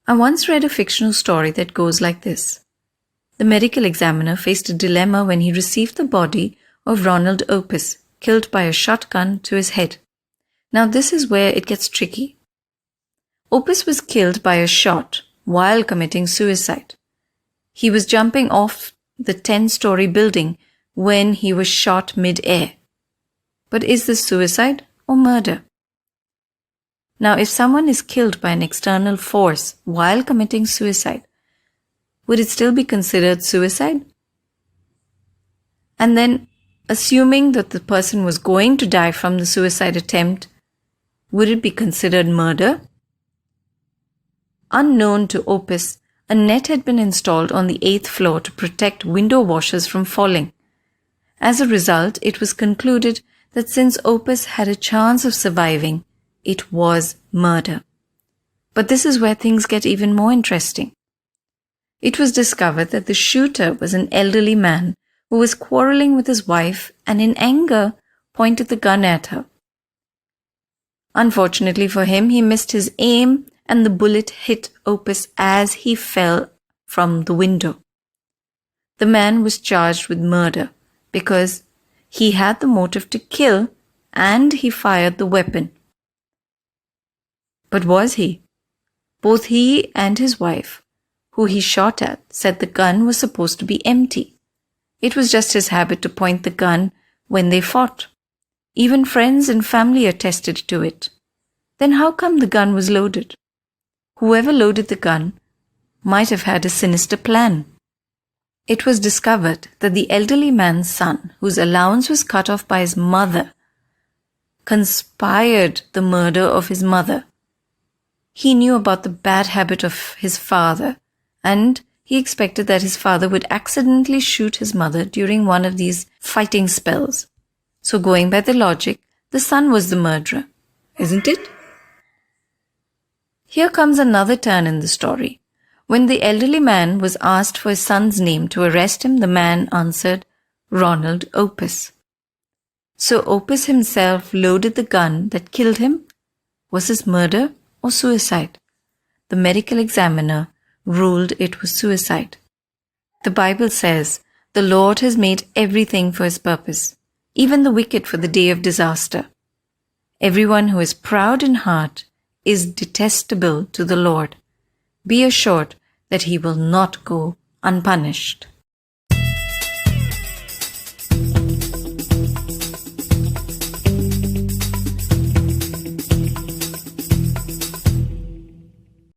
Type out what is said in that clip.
I once read a fictional story that goes like this. The medical examiner faced a dilemma when he received the body of Ronald Opus, killed by a shotgun to his head. Now this is where it gets tricky. Opus was killed by a shot while committing suicide. He was jumping off the 10-story building when he was shot mid-air. But is this suicide or murder? Now, if someone is killed by an external force while committing suicide, would it still be considered suicide? And then, assuming that the person was going to die from the suicide attempt, would it be considered murder? Unknown to Opus, a net had been installed on the 8th floor to protect window washers from falling. As a result, it was concluded that since Opus had a chance of surviving, it was murder. But this is where things get even more interesting. It was discovered that the shooter was an elderly man who was quarreling with his wife and in anger pointed the gun at her. Unfortunately for him, he missed his aim and the bullet hit Opus as he fell from the window. The man was charged with murder because he had the motive to kill and he fired the weapon. But was he? Both he and his wife, who he shot at, said the gun was supposed to be empty. It was just his habit to point the gun when they fought. Even friends and family attested to it. Then how come the gun was loaded? Whoever loaded the gun might have had a sinister plan. It was discovered that the elderly man's son, whose allowance was cut off by his mother, conspired the murder of his mother. He knew about the bad habit of his father, and he expected that his father would accidentally shoot his mother during one of these fighting spells. So going by the logic, the son was the murderer, isn't it? Here comes another turn in the story. When the elderly man was asked for his son's name to arrest him, the man answered, Ronald Opus. So Opus himself loaded the gun that killed him? Was this murder or suicide? The medical examiner ruled it was suicide. The Bible says, the Lord has made everything for his purpose, even the wicked for the day of disaster. Everyone who is proud in heart is detestable to the Lord. Be assured that he will not go unpunished.